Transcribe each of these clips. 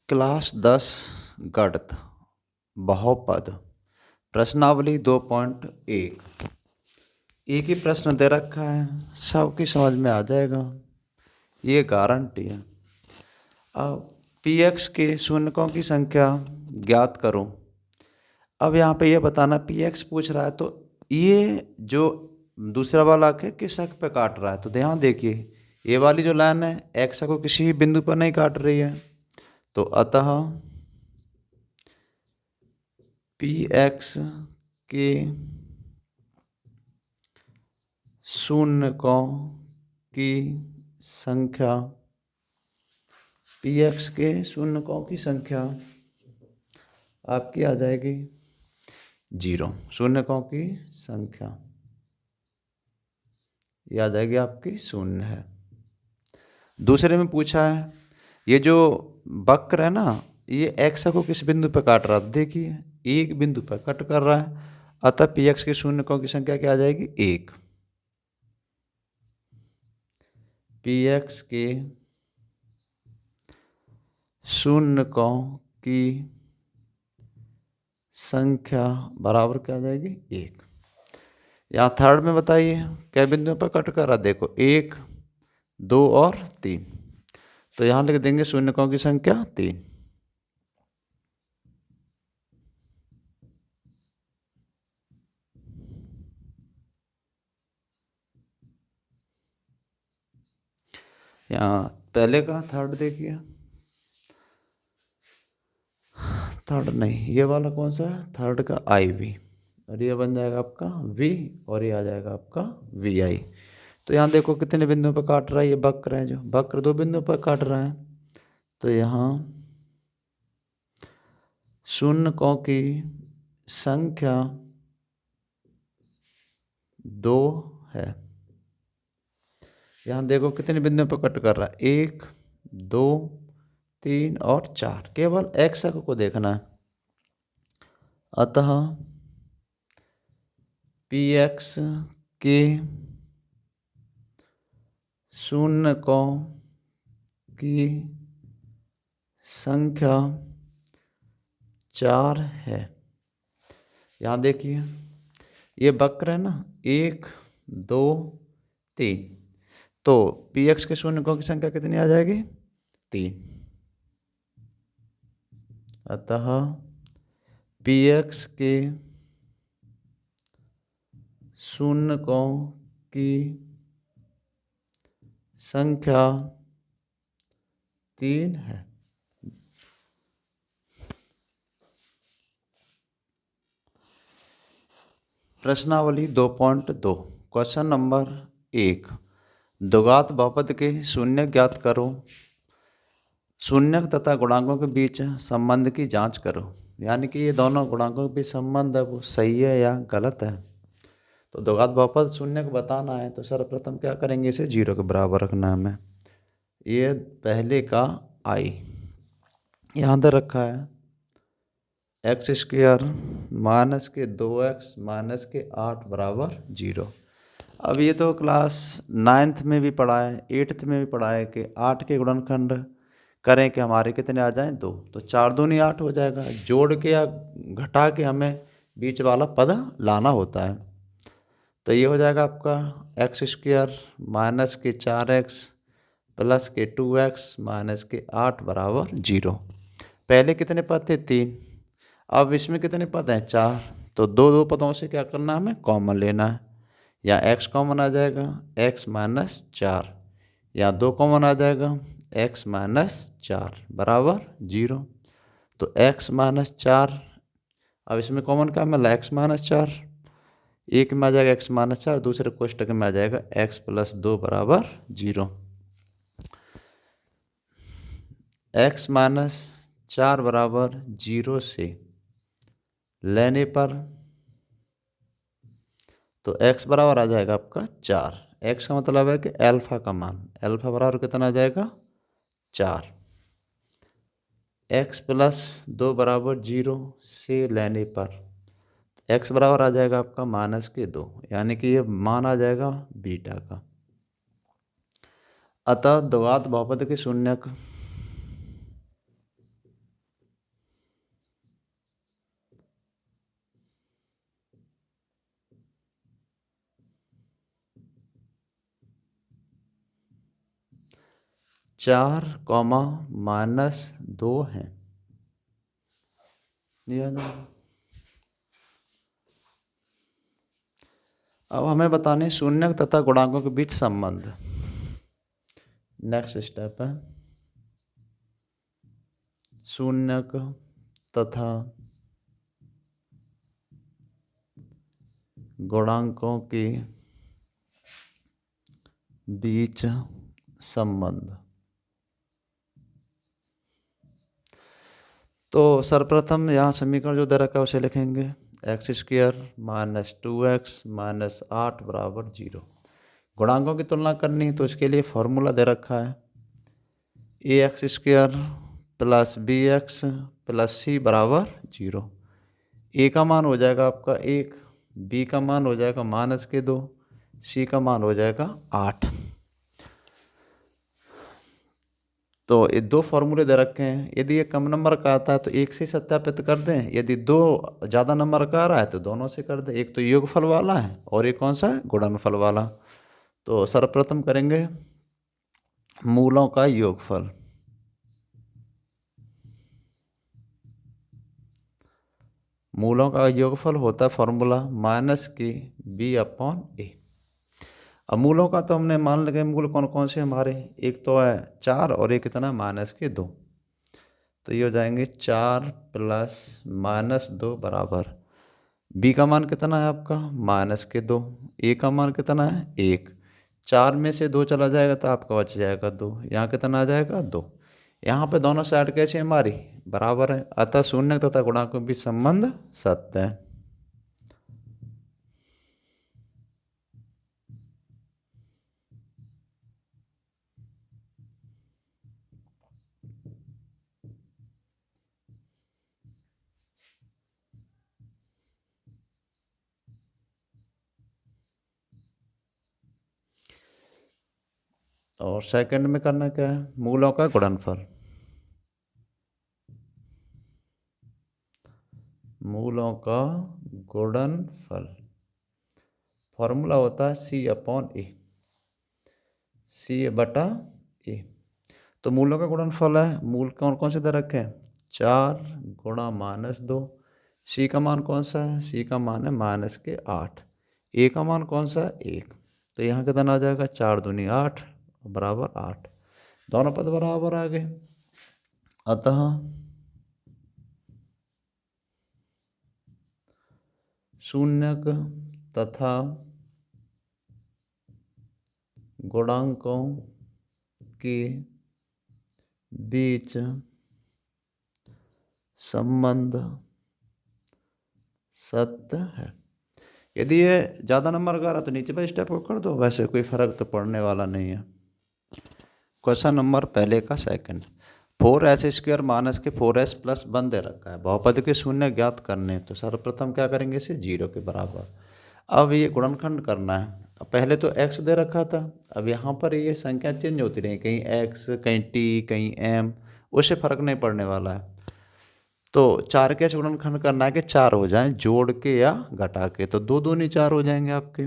Class 10 गणित बहुपद प्रश्नावली 2.1। एक ही प्रश्न दे रखा है, सबकी समझ में आ जाएगा, ये गारंटी है। अब पी एक्स के शून्यकों की संख्या ज्ञात करो। अब यहाँ पे ये बताना पी एक्स पूछ रहा है, तो ये जो दूसरा वाला आखिर किस अक्ष पे काट रहा है, तो ध्यान देखिए ये वाली जो लाइन है एक्स को किसी भी बिंदु पर नहीं काट रही है, तो अतः पी एक्स के शून्यकों की संख्या, पी एक्स के शून्यकों की संख्या आपकी आ जाएगी 0। शून्यकों की संख्या ये आ जाएगी आपकी 0 है। दूसरे में पूछा है ये जो वक्र है ना, ये एक्स को किस बिंदु पर काट रहा है, देखिए एक बिंदु पर कट कर रहा है, अतः पी एक्स के शून्यकों की संख्या क्या आ जाएगी 1। पी एक्स के शून्यकों की संख्या बराबर क्या आ जाएगी 1। यहाँ थर्ड में बताइए क्या बिंदुओं पर कट कर रहा, देखो 1, 2 और 3, तो यहाँ लिख देंगे शून्यकों की संख्या 3। यहाँ पहले का थर्ड देखिए, थर्ड नहीं, ये वाला कौन सा है, थर्ड का आई वी, और ये बन जाएगा आपका वी, और ये आ जाएगा आपका वी आई। तो यहाँ देखो कितने बिंदुओं पर काट रहा है, ये वक्र है, जो वक्र 2 बिंदुओं पर काट रहा है, तो यहाँ शून्यकों की संख्या 2 है। यहाँ देखो कितने बिंदुओं पर कट कर रहा है, 1, 2, 3 और 4, केवल एक्स अक्ष को देखना है, अतः पी एक्स के शून्यकों की संख्या 4 है। यहाँ देखिए ये वक्र है ना, 1, 2, 3, तो पी एक्स के शून्यकों की संख्या कितनी आ जाएगी 3, अतः पी एक्स के शून्यकों की संख्या 3 है। प्रश्नावली 2.2 क्वेश्चन नंबर 1, द्विघात बहुपद के शून्य ज्ञात करो। शून्यक तथा गुणांकों के बीच संबंध की जांच करो, यानी कि ये दोनों गुणांकों के बीच संबंध है वो सही है या गलत है। तो द्विघात बहुपद शून्य को बताना है, तो सर्वप्रथम क्या करेंगे, इसे 0 के बराबर रखना है हमें। ये पहले का आई यहाँ दे रखा है एक्स स्क्वायर माइनस के 2x माइनस के 8 बराबर 0। अब ये तो क्लास 9th में भी पढ़ा है, 8th में भी पढ़ा है कि 8 के गुणनखंड करें कि हमारे कितने आ जाएं 2, तो 4 दूनी 8 हो जाएगा। जोड़ के या घटा के हमें बीच वाला पद लाना होता है, तो ये हो जाएगा आपका एक्स स्क्वायर माइनस के 4x प्लस के 2x माइनस के 8 बराबर 0। पहले कितने पद थे 3, अब इसमें कितने पद हैं 4, तो दो पदों से क्या करना है, हमें कॉमन लेना है। या x कॉमन आ जाएगा x माइनस 4, या 2 कॉमन आ जाएगा x माइनस 4 बराबर 0। तो x माइनस 4, अब इसमें कॉमन क्या मिला x माइनस 4, एक में आ जाएगा x माइनस 4, दूसरे कोष्टक में आ जाएगा x प्लस 2 बराबर 0। x माइनस 4 बराबर 0 से लेने पर तो x बराबर आ जाएगा आपका 4। x का मतलब है कि अल्फा का मान, अल्फा बराबर कितना आ जाएगा 4। x प्लस 2 बराबर 0 से लेने पर x बराबर आ जाएगा आपका माइनस के 2, यानी कि ये मान आ जाएगा बीटा का। अतः द्विघात बहुपद के शून्यक 4, -2 है। अब हमें बताने शून्यक तथा गुणांकों के बीच संबंध। नेक्स्ट स्टेप है शून्यक तथा गुणांकों के बीच संबंध। तो सर्वप्रथम यहाँ समीकरण जो दे रखा है उसे लिखेंगे। x² - 2x - 8 = 0। गुणांकों की तुलना करनी है तो इसके लिए फॉर्मूला दे रखा है ax² + bx + c = 0। a का मान हो जाएगा आपका 1, b का मान हो जाएगा -2, c का मान हो जाएगा 8। तो ये दो फॉर्मूले दे रखे हैं। यदि ये कम नंबर का आता है तो एक से सत्यापित कर दें, यदि दो ज़्यादा नंबर का आ रहा है तो दोनों से कर दें। एक तो योगफल वाला है और एक कौन सा है, गुणनफल वाला। तो सर्वप्रथम करेंगे मूलों का योगफल। मूलों का योगफल होता है फॉर्मूला -b/a। अब मूलों का तो हमने मान लगे मूल कौन कौन से हमारे, एक तो है 4 और एक कितना -2। तो ये हो जाएंगे 4 + -2 बराबर b का मान कितना है आपका -2, a का मान कितना है 1। 4 में से 2 चला जाएगा तो आपका बच जाएगा 2। यहाँ कितना आ जाएगा 2। यहाँ पे दोनों साइड कैसे हमारी बराबर है, अतः शून्य तथा गुणांकों के बीच संबंध सत्य है। और सेकंड में करना क्या है, मूलों का गुणनफल। मूलों का गुणनफल फॉर्मूला होता है c/a, c/a। तो मूलों का गुणनफल है, मूल कौन कौन से दे रखे हैं 4 × -2। c का मान कौन सा है, c का मान है -8। a का मान कौन सा है 1। तो यहाँ कितना आ जाएगा 4 दूनी 8 बराबर 8। दोनों पद बराबर आ गए। अतः शून्यक तथा गुणांकों के बीच संबंध सत्य है। यदि ये ज़्यादा नंबर का रहा तो नीचे पे स्टेप को कर दो, वैसे कोई फर्क तो पड़ने वाला नहीं है। क्वेश्चन नंबर पहले का सेकंड, 4s² - 4s + 1 दे रखा है। बहुपद के शून्य ज्ञात करने, तो सर्वप्रथम क्या करेंगे इसे 0 के बराबर। अब ये गुणनखंड करना है। पहले तो x दे रखा था, अब यहाँ पर ये संख्या चेंज होती रही, कहीं x कहीं t कहीं m, उससे फर्क नहीं पड़ने वाला है। तो 4 के गुणनखंड करना है कि 4 हो जाएं जोड़ के या घटा के, तो 2 दूनी 4 हो जाएंगे आपके।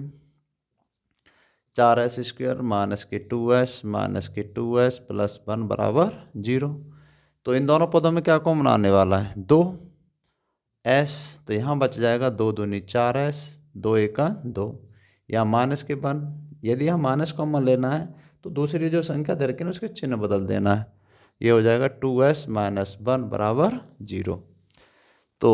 4s² - 2s - 2s + 1 = 0। तो इन दोनों पदों में क्या कॉमन आने वाला है 2s, तो यहाँ बच जाएगा 2 दूनी 4s, 2 1 2, या -1। यदि यहाँ माइनस कॉमन लेना है तो दूसरी जो संख्या दे रखी है उसके चिन्ह बदल देना है। ये हो जाएगा 2s - 1 = 0। तो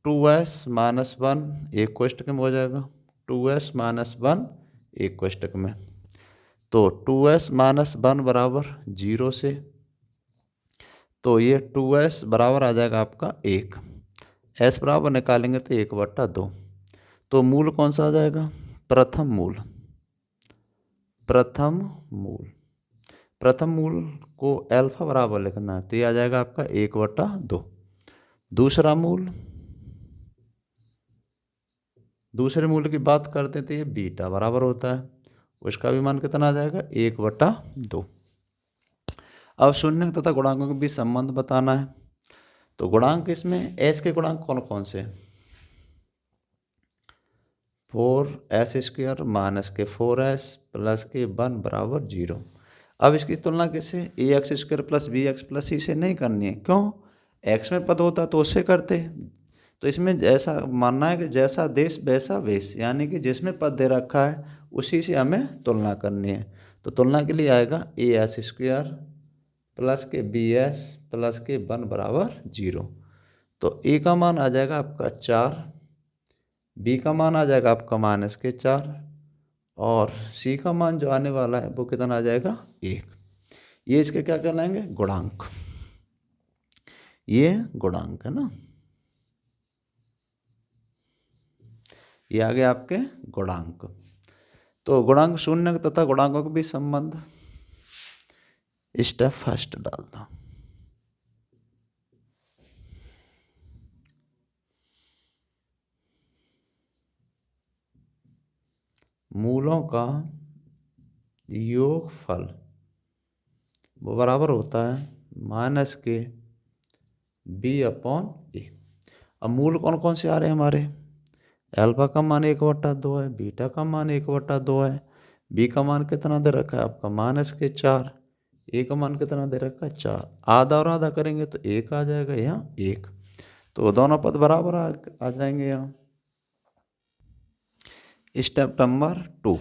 2s - 1 एक कोष्टक में हो जाएगा, 2s - 1 एक कोष्टक में। तो 2s - 1 बराबर 0 से, तो ये 2s बराबर आ जाएगा आपका 1। s बराबर निकालेंगे तो 1/2। तो मूल कौन सा आ जाएगा, प्रथम मूल। प्रथम मूल, प्रथम मूल को अल्फा बराबर लिखना है, तो ये आ जाएगा आपका 1/2। दूसरा मूल, दूसरे मूल की बात करते हैं तो ये बीटा बराबर होता है, उसका भी मान कितना आ जाएगा 1/2। अब शून्य तथा गुणांकों के बीच संबंध बताना है। तो गुणांक इसमें s के गुणांक कौन कौन से, 4s² - 4s + 1 = 0। अब इसकी तुलना किससे, a x square plus b x plus c से नहीं करनी है। क्यों, एक्स में पद होता तो उससे करते। तो इसमें जैसा मानना है कि जैसा देश वैसा वेश, यानी कि जिसमें पद दे रखा है उसी से हमें तुलना करनी है। तो तुलना के लिए आएगा ए एस स्क्वायर प्लस के बी एस प्लस के 1 बराबर 0। तो ए का मान आ जाएगा आपका 4, बी का मान आ जाएगा आपका -4 और सी का मान जो आने वाला है वो कितना आ जाएगा 1। ये इसके क्या कहलाएंगे, गुणांक। ये गुणांक है ना, ये आ गए आपके गुणांक। तो गुणांक शून्य तथा गुणांकों के बीच संबंध, स्टेप फर्स्ट डालता हूं। मूलों का योगफल वो बराबर होता है -b/a। अब मूल कौन कौन से आ रहे हैं हमारे, अल्फा का मान 1/2 है, बीटा का मान 1/2 है, बी का मान कितना दे रखा है आपका -4, ए का मान कितना दे रखा है 4। आधा और आधा करेंगे तो 1 आ जाएगा, यहाँ 1। तो दोनों पद बराबर आ जाएंगे यहाँ। स्टेप नंबर 2,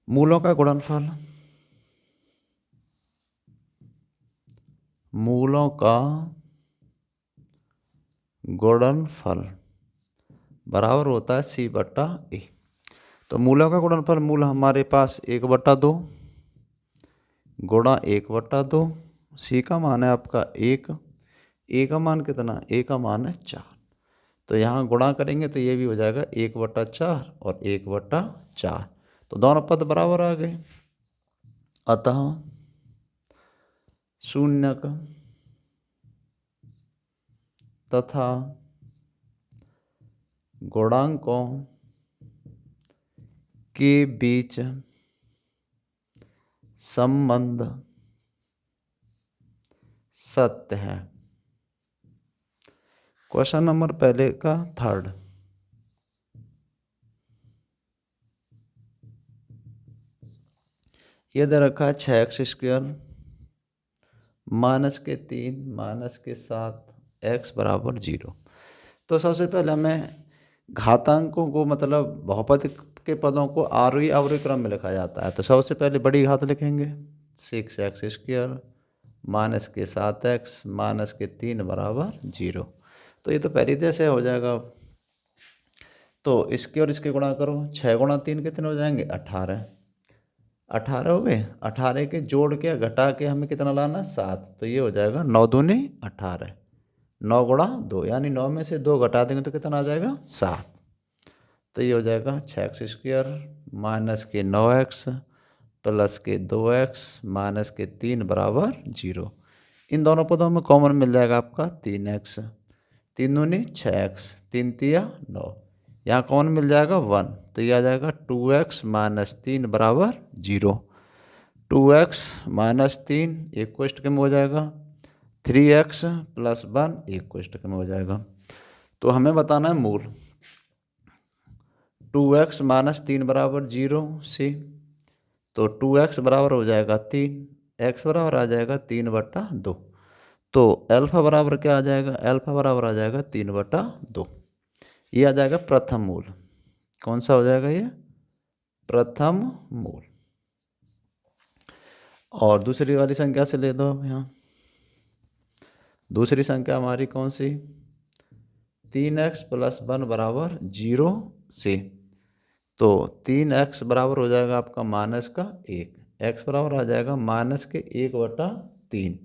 मूलों का गुणनफल। मूलों का गुणनफल बराबर होता है c/a। तो मूलों का गुणनफल, मूल हमारे पास 1/2 गुणा 1/2, सी का मान है आपका 1, ए का मान कितना, ए का मान है 4। तो यहाँ गुणा करेंगे तो ये भी हो जाएगा 1/4 और 1/4। तो दोनों पद बराबर आ गए। अतः शून्यक तथा गुणांकों के बीच संबंध सत्य है। क्वेश्चन नंबर पहले का थर्ड, ये दे रखा है 6x² -3 -7 x बराबर 0। तो सबसे पहले हमें घातांकों को, मतलब बहुपद के पदों को आरोही अवरोही क्रम में लिखा जाता है। तो सबसे पहले बड़ी घात लिखेंगे 6x² -7x -3 बराबर 0। तो ये तो पहली तरह से हो जाएगा। तो इसके और इसके गुणा करो, 6 गुणा 3 कितने हो जाएंगे 18। 18 हो गए, 18 के जोड़ के घटा के हमें कितना लाना 7। तो ये हो जाएगा 9 दूनी 18, 9 गुणा 2, यानी 9 में से 2 घटा देंगे तो कितना आ जाएगा 7। तो ये हो जाएगा 6x² -9x प्लस के 2x -3 बराबर 0। इन दोनों पदों में कॉमन मिल जाएगा आपका 3x, 3 दूनी 6x, 3 तिया 9, यहाँ कौन मिल जाएगा 1। तो ये आ जाएगा 2x -3 बराबर 0। 2x -3 एक कोष्टक में हो जाएगा, 3x + 1 एक कोष्टक में हो जाएगा। तो हमें बताना है मूल। 2x -3 बराबर 0 से, तो 2x बराबर हो जाएगा 3, x बराबर आ जाएगा 3/2। तो अल्फा बराबर क्या आ जाएगा, अल्फा बराबर आ जाएगा 3/2। ये आ जाएगा प्रथम मूल। कौन सा हो जाएगा ये, प्रथम मूल। और दूसरी वाली संख्या से ले दो यहाँ। दूसरी संख्या हमारी कौन सी, 3x + 1 बराबर 0 से। तो 3x बराबर हो जाएगा आपका -1, x बराबर आ जाएगा -1/3।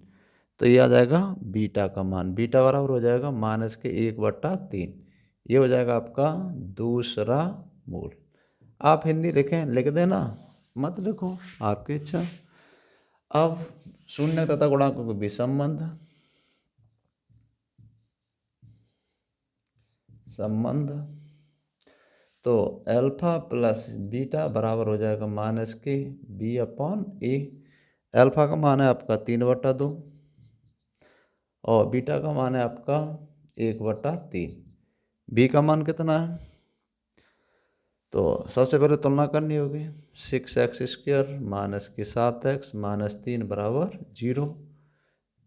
तो ये आ जाएगा बीटा का मान, बीटा बराबर हो जाएगा -1/3। ये हो जाएगा आपका दूसरा मूल। आप हिंदी लिखें, लिख देना, मत लिखो, आपकी इच्छा। अब शून्य तथा गुणांकों के बीच संबंध। तो अल्फा प्लस बीटा बराबर हो जाएगा -b/a। अल्फा का मान है आपका 3/2 और बीटा का मान है आपका 1/3। बी का मान कितना है, तो सबसे पहले तुलना करनी होगी। 6x² माइनस के 7x माइनस 3 बराबर 0।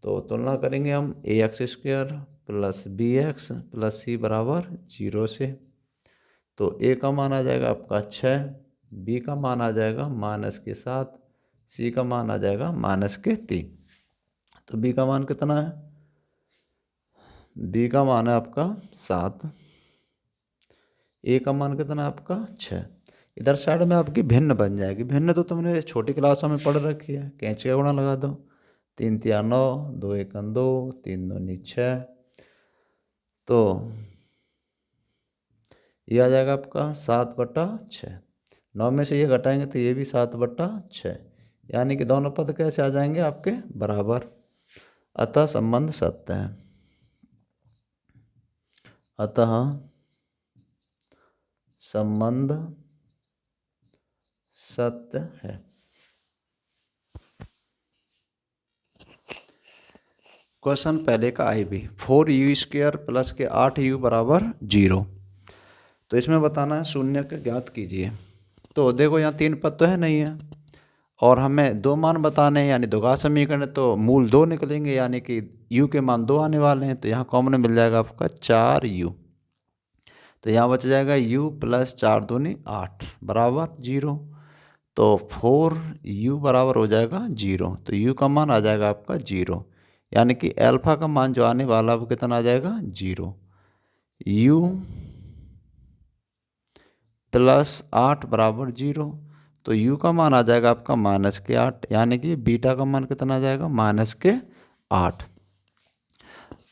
तो तुलना करेंगे हम ax² plus bx plus c बराबर 0 से। तो a का मान आ जाएगा आपका 6, b का मान आ जाएगा माइनस के 7, c का मान आ जाएगा माइनस के 3। तो b का मान कितना है? b का मान है आपका 7, a का मान कितना है आपका 6। इधर साइड में आपकी भिन्न बन जाएगी। भिन्न तो तुमने छोटी क्लासों में पढ़ रखी है। कैंची का गुणा लगा दो, 3 तिया 9, 2 1 2, 3 2 6। तो ये आ जाएगा आपका 7/6। 9 में से ये घटाएंगे तो ये भी 7/6, यानी कि दोनों पद कैसे आ जाएंगे आपके बराबर। अतः संबंध सत्य है। अतः संबंध सत्य है। क्वेश्चन पहले का IB 4u² प्लस के 8u बराबर 0। तो इसमें बताना है शून्य का ज्ञात कीजिए। तो देखो यहाँ 3 पद तो है नहीं है और हमें 2 मान बताने हैं, यानी द्विघात समीकरण। तो मूल 2 निकलेंगे, यानी कि u के मान 2 आने वाले हैं। तो यहाँ कॉमन मिल जाएगा आपका 4u। तो यहाँ बच जाएगा u प्लस 4 दूनी 8 बराबर 0। तो 4u बराबर हो जाएगा 0। तो u का मान आ जाएगा आपका 0, यानी कि अल्फा का मान जो आने वाला वो कितना आ जाएगा 0। u प्लस 8 बराबर 0। तो u का मान आ जाएगा आपका माइनस के 8, यानी कि बीटा का मान कितना आ जाएगा माइनस के 8।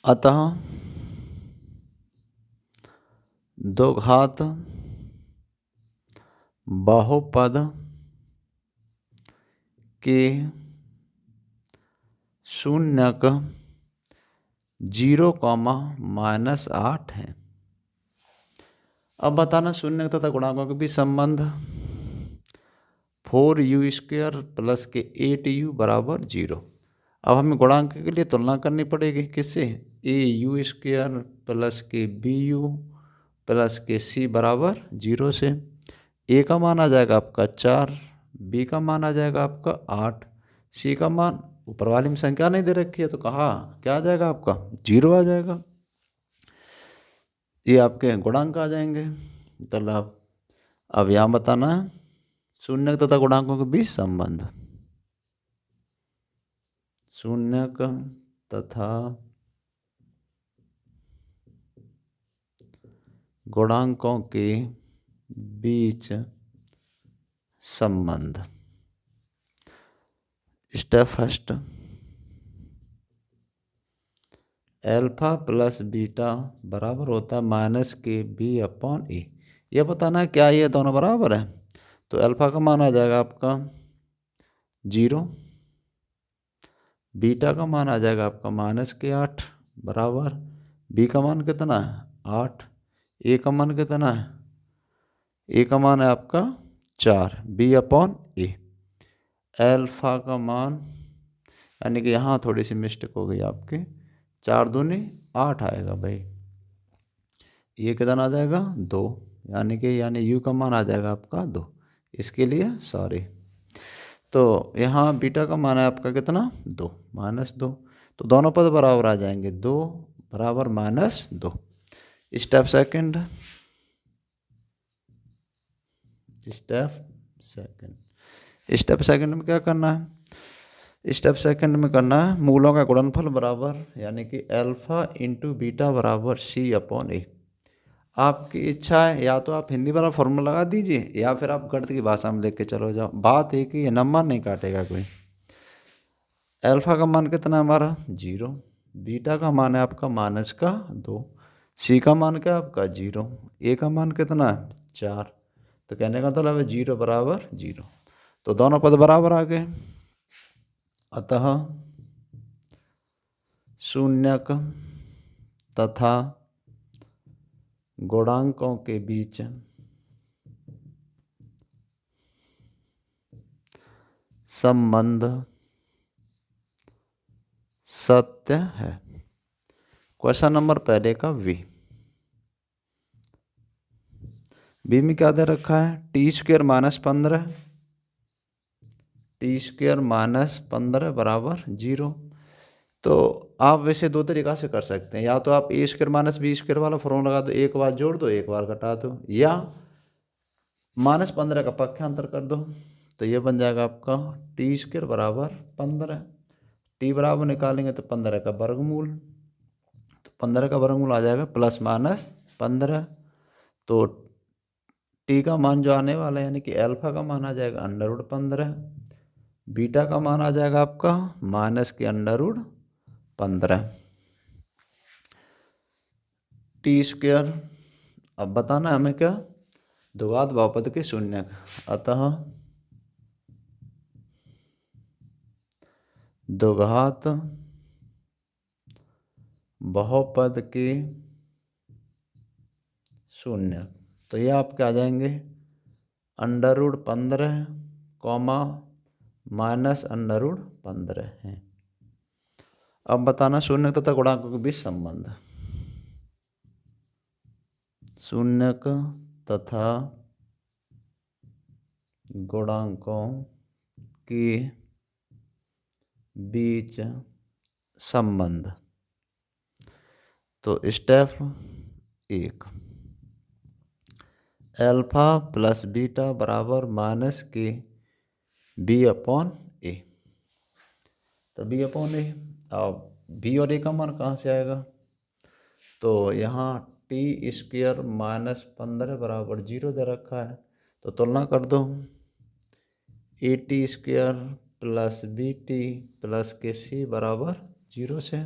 अतः द्विघात बहुपद के शून्यक 0, -8 है। अब बताना शून्य तथा गुणांकों के बीच संबंध। 4u² प्लस के 8u बराबर 0। अब हमें गुणांक के लिए तुलना करनी पड़ेगी किससे? au² प्लस के bu प्लस के c बराबर 0 से। a का मान आ जाएगा आपका 4, b का मान आ जाएगा आपका 8, c का मान ऊपर वाली में संख्या नहीं दे रखी है तो कहा क्या आ जाएगा आपका 0 आ जाएगा। ये आपके गुणांक आ जाएंगे। मतलब अब यहाँ बताना है शून्यक तथा गुणांकों के बीच संबंध। शून्यक तथा गुणांकों के बीच संबंध। Step first, alpha plus beta बराबर होता है माइनस के b/a। ये बताना है क्या ये दोनों बराबर है। तो अल्फा का मान आ जाएगा आपका 0, बीटा का मान आ जाएगा आपका माइनस के 8 बराबर, b का मान कितना है 8, a का मान कितना है, a का मान है आपका 4, b/a। अल्फा का मान, यानी कि यहाँ थोड़ी सी मिस्टेक हो गई आपके, 4 दूनी 8 आएगा भाई। ये कितना आ जाएगा 2, यानी u का मान आ जाएगा आपका 2। इसके लिए सॉरी। तो यहाँ बीटा का मान है आपका कितना 2, -2। तो दोनों पद बराबर आ जाएंगे, 2 बराबर -2। स्टेप सेकंड, स्टेप सेकंड में क्या करना है? स्टेप सेकंड में करना है मूलों का गुणनफल बराबर, यानी कि अल्फा इंटू बीटा बराबर c/a। आपकी इच्छा है या तो आप हिंदी वाला फॉर्मूला लगा दीजिए या फिर आप गणित की भाषा में लेके चलो जाओ। बात एक ही है, नंबर नहीं काटेगा कोई। अल्फा का मान कितना है हमारा 0, बीटा का मान है आपका -2, सी का मान क्या है आपका 0, ए का मान कितना है 4। तो कहने का मतलब है 0 बराबर 0। तो दोनों पद बराबर आ गए। अतः शून्यक तथा गुणांकों के बीच संबंध सत्य है। क्वेश्चन नंबर पहले का V। बी में क्या दे रखा है, T square minus 15, T square minus 15 बराबर 0। तो आप वैसे दो तरीक़ा से कर सकते हैं, या तो आप ए स्क्वायर माइनस बी स्क्वायर वाला फॉर्मूला लगा दो, एक बार जोड़ दो एक बार घटा दो, या माइनस 15 का पक्षांतर कर दो। तो ये बन जाएगा आपका टी स्क्वायर बराबर 15, टी बराबर निकालेंगे तो 15 का वर्गमूल, तो 15 का वर्गमूल आ जाएगा प्लस माइनस 15। तो टी का मान जो आने वाला है यानी कि अल्फा का मान आ जाएगा अंडर रूट 15, बीटा का मान आ जाएगा आपका माइनस के अंडर रूट 15 टी स्क्वायर। अब बताना हमें क्या, द्विघात बहुपद के शून्यक, अतः द्विघात बहुपद के शून्यक, तो ये आपके आ जाएंगे under root 15 comma minus under root 15 है। अब बताना शून्यक तथा गुणांकों के बीच संबंध, शून्यक तथा गुणांकों के बीच संबंध। तो स्टेप 1, अल्फा प्लस बीटा बराबर माइनस के बी अपॉन ए। तो बी अपॉन ए, अब बी और ए का मान कहाँ से आएगा, तो यहाँ टी स्क्वायर माइनस 15 बराबर 0 दे रखा है, तो तुलना कर दो, A T square plus B T plus K C बराबर 0 से।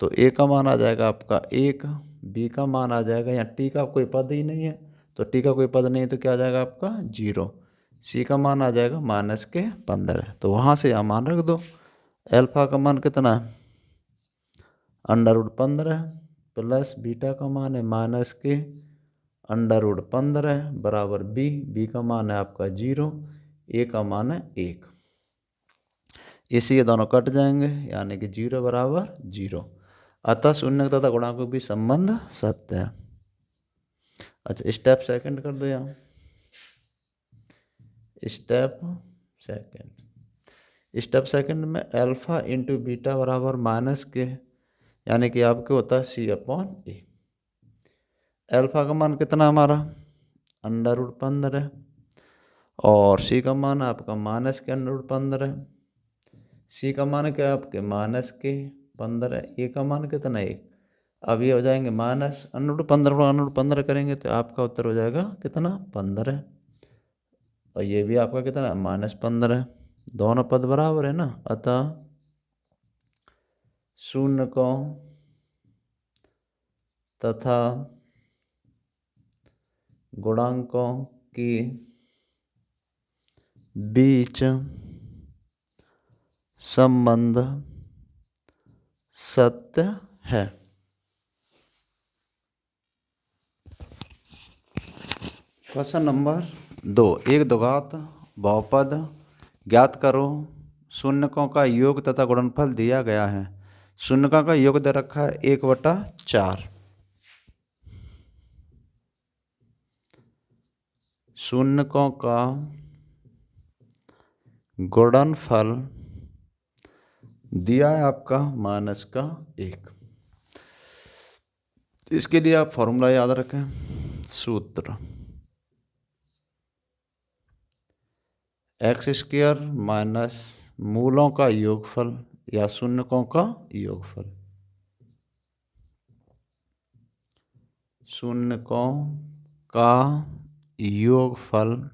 तो ए का मान आ जाएगा आपका 1, बी का मान आ जाएगा, यहाँ टी का कोई पद ही नहीं है, तो टी का कोई पद नहीं है तो क्या आ जाएगा आपका 0, सी का मान आ जाएगा माइनस के 15। तो वहाँ से यहाँ मान रख दो, अल्फा का मान कितना है अंडर रूट 15 प्लस बीटा का मान है माइनस के अंडर रूट 15 बराबर बी, बी का मान है आपका 0, ए का मान है 1। इसी ये दोनों कट जाएंगे यानी कि 0 बराबर 0, अतः शून्यक तथा गुणांकों के बीच संबंध सत्य है। अच्छा स्टेप सेकंड कर दो यहाँ, स्टेप सेकंड में अल्फा इंटू बीटा बराबर माइनस के, यानी कि आपके होता है सी अपॉन ए। अल्फा का मान कितना हमारा अंडर रूट 15 और सी का मान आपका माइनस के अंडर रूट 15, सी का मान क्या है आपके माइनस के 15, ए का मान कितना 1। अब ये हो जाएंगे माइनस अंडर रूट 15 करेंगे तो आपका उत्तर हो जाएगा कितना 15, और ये भी आपका कितना माइनस 15, दोनों पद बराबर है ना, अतः शून्यकों तथा गुणांकों के बीच संबंध सत्य है। क्वेश्चन नंबर 2, एक द्विघात बहुपद ज्ञात करो, शून्यकों का योग तथा गुणनफल दिया गया है। शून्यकों का योग दे रखा है 1/4, शून्यकों का गुणनफल दिया है आपका माइनस का 1। इसके लिए आप फॉर्मूला याद रखें, सूत्र एक्स स्क्वायर माइनस मूलों का योगफल या शून्यकों का योगफल, शून्यकों का योगफल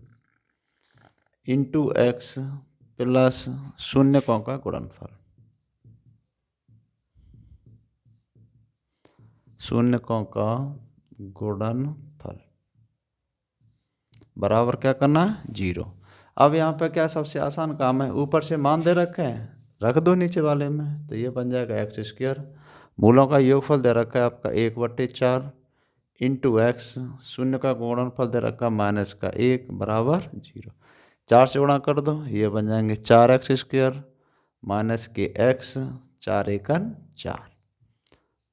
इंटू एक्स प्लस शून्यकों का गुणनफल, शून्यकों का गुणनफल बराबर क्या करना है 0। अब यहाँ पे क्या सबसे आसान काम है, ऊपर से मान दे रखे हैं रख दो नीचे वाले में, तो ये बन जाएगा एक्स स्क्वायर, मूलों का योगफल दे रखा है आपका 1/4 इंटू एक्स, शून्य का गुणनफल दे रखा है माइनस का 1 बराबर 0। 4 से गुणा कर दो, ये बन जाएंगे 4x स्क्वायर माइनस के x, 4 एकन 4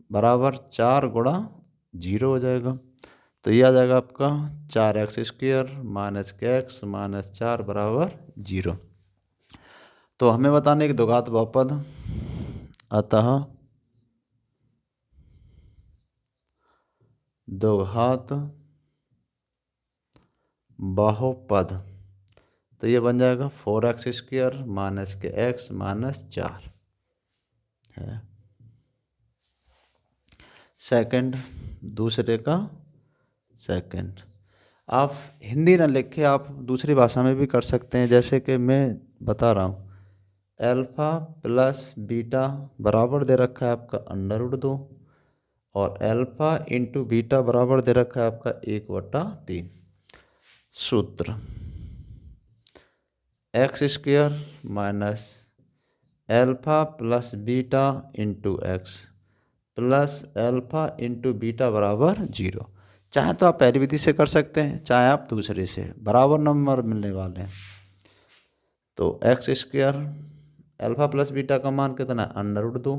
बराबर 4 गुणा 0 हो जाएगा। तो ये आ जाएगा आपका 4x² माइनस के एक्स माइनस 4 बराबर 0। तो हमें बताने कि द्विघात बहुपद, अतः द्विघात बहुपद, तो ये बन जाएगा 4x² माइनस के एक्स माइनस 4 है। सेकंड, दूसरे का सेकंड। आप हिंदी ना लिखे, आप दूसरी भाषा में भी कर सकते हैं, जैसे कि मैं बता रहा हूँ। अल्फा प्लस बीटा बराबर दे रखा है आपका √2 और अल्फा इंटू बीटा बराबर दे रखा है आपका 1/3। सूत्र x² minus alpha plus beta into x plus alpha into beta बराबर 0। चाहे तो आप पहली विधि से कर सकते हैं, चाहे आप दूसरे से, बराबर नंबर मिलने वाले हैं। तो x² अल्फा प्लस बीटा का मान कितना √2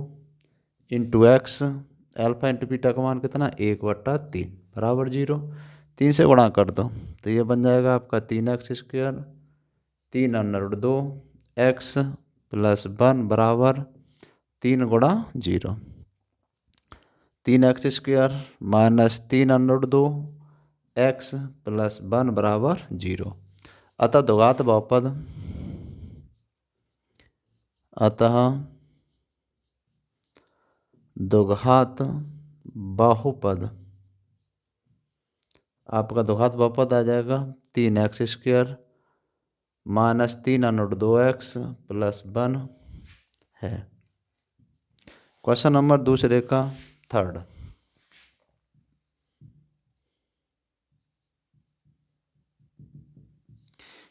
into x alpha into beta का मान कितना 1/3 बराबर 0। 3 से गुणा कर दो तो ये बन जाएगा आपका 3x², 3√2 x प्लस 1 बराबर 3 गुणा 0। 3x² माइनस 3√2 x प्लस 1 बराबर 0। अतः द्विघात बहुपद, अतः द्विघात बहुपद, आपका द्विघात बहुपद आ जाएगा 3x² माइनस 3√2x प्लस 1 है। क्वेश्चन नंबर दूसरे का थर्ड।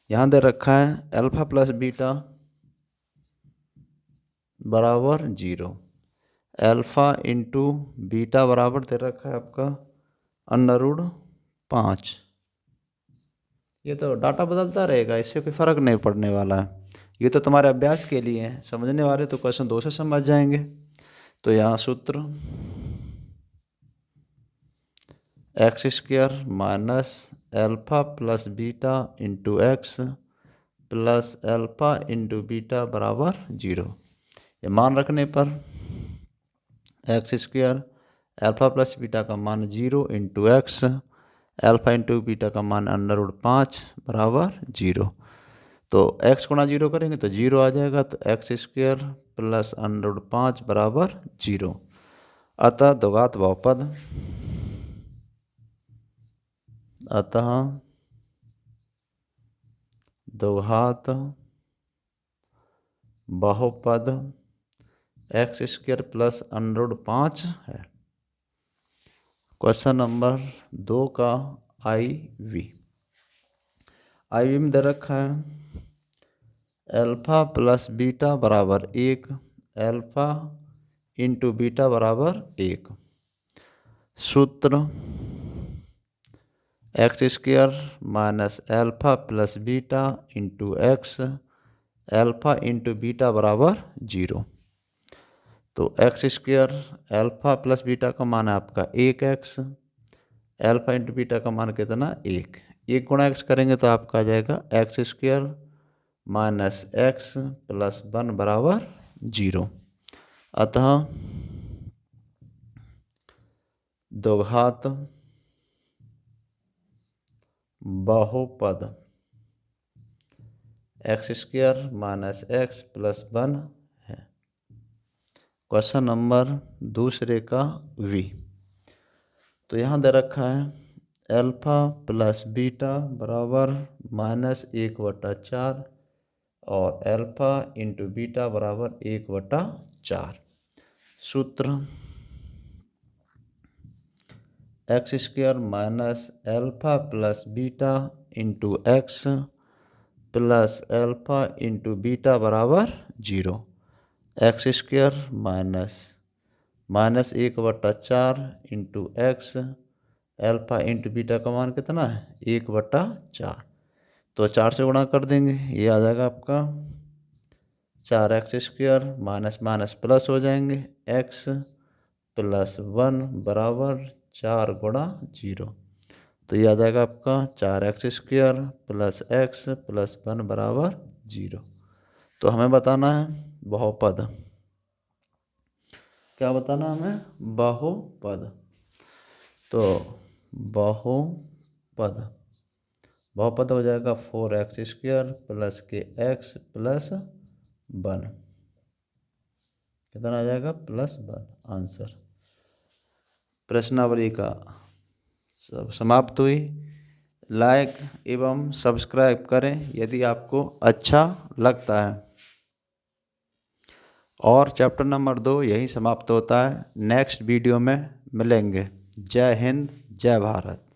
यहाँ दे रखा है अल्फा प्लस बीटा बराबर 0, अल्फा इंटू बीटा बराबर दे रखा है आपका √5। ये तो डाटा बदलता रहेगा, इससे कोई फर्क नहीं पड़ने वाला है। ये तो तुम्हारे अभ्यास के लिए है, समझने वाले तो क्वेश्चन 2 से समझ जाएंगे। तो यहाँ सूत्र x² minus alpha plus beta into x plus alpha into beta बराबर 0। ये मान रखने पर x² अल्फा प्लस बीटा का मान 0 into x alpha into beta का मान √5 बराबर 0। तो x गुणा 0 करेंगे तो 0 आ जाएगा, तो x² प्लस √5 बराबर 0। अतः द्विघात बहुपद, अतः द्विघात बहुपद x² प्लस √5 है। क्वेश्चन नंबर 2 का IV में दे रखा है अल्फा प्लस बीटा बराबर 1, अल्फा इंटू बीटा बराबर 1। सूत्र x² minus alpha plus beta into x alpha into beta बराबर 0। तो x² अल्फा प्लस बीटा का मान है आपका 1x, अल्फा इंटू बीटा का मान कितना 1 गुणा x करेंगे तो आपका आ जाएगा x² माइनस x प्लस 1 बराबर 0। अतः द्विघात बहुपद x² माइनस x प्लस 1 है। क्वेश्चन नंबर दूसरे का V। तो यहाँ दे रखा है अल्फा प्लस बीटा बराबर -1/4 और अल्फा इंटू बीटा बराबर 1/4। सूत्र x² minus alpha plus beta into x plus alpha into beta बराबर 0। x² minus 1/4 into x alpha into beta का मान कितना है 1/4। तो 4 से गुणा कर देंगे, ये आ जाएगा आपका 4x² माइनस माइनस प्लस हो जाएंगे x प्लस 1 बराबर 4 गुणा 0। तो ये आ जाएगा आपका 4x² प्लस x प्लस 1 बराबर 0। तो हमें बताना है बहुपद। क्या बताना है हमें? बहुपद। तो बहुपद हो जाएगा 4x² प्लस के x प्लस 1। कितना आ जाएगा? Plus 1 answer. प्रश्नावली का सब समाप्त हुई। लाइक एवं सब्सक्राइब करें यदि आपको अच्छा लगता है। और चैप्टर नंबर 2 यही समाप्त होता है। नेक्स्ट वीडियो में मिलेंगे। जय हिंद, जय भारत।